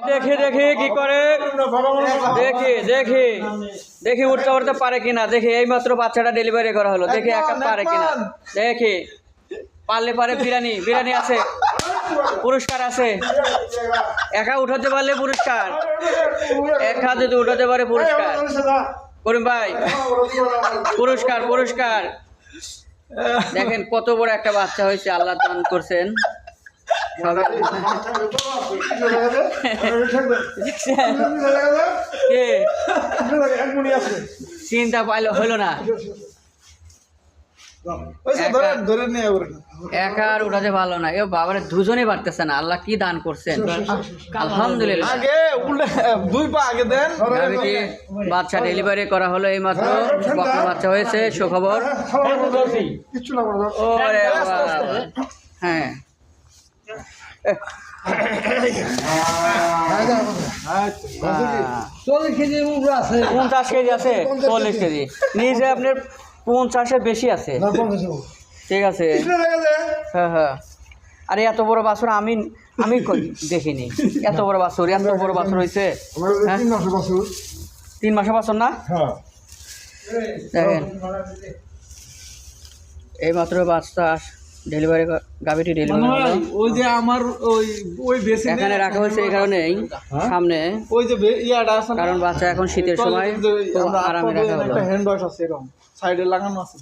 দেখে দেখে কি করে দেখে দেখে দেখে উঠতে উঠতে পারে কিনা দেখে এই মাত্র বাচ্চাটা ডেলিভারি করা হলো দেখে একা পারে কিনা দেখে পারলে পারে বিরিয়ানি বিরিয়ানি আছে পুরস্কার আছে একা উঠাতে পারলে পুরস্কার একা যদি উঠাতে পারে পুরস্কার করিম ভাই পুরস্কার পুরস্কার দেখেন কত বড় একটা বাচ্চা হয়েছে আল্লাহ দান করছেন চিন্তা পাইলো হলো না একা আর উঠাতে ভালো না এ বাবারে দুজনে পারতেছে না আল্লাহ কি দান করছেন আলহামদুলিল্লাহ বাচ্চা ডেলিভারি করা হলো এই মাত্র বাচ্চা হয়েছে সুখবর হ্যাঁ 50 কেজি আছে 40 কেজি নিচে আপনার 50-এর বেশি আছে ঠিক আছে হ্যাঁ হ্যাঁ আরে এত বড় বাছুর আমি দেখিনি এত বড় বাছুর হয়েছে 3 মাসের বাছুর না দেখেন এই মাত্র বাচ্চা ডেলিভারি গাবিটি ডেলিভারি ওই যে আমার ওই বেসিন এখানে রাখা হয়েছে এই কারণেই সামনে ওই যে ইয়াটা আছে কারণ বাচ্চা এখন শীতের সময় আরামে রাখা হলো একটা হ্যান্ড ওয়াশ আছে এরকম সাইডে লাগানো আছে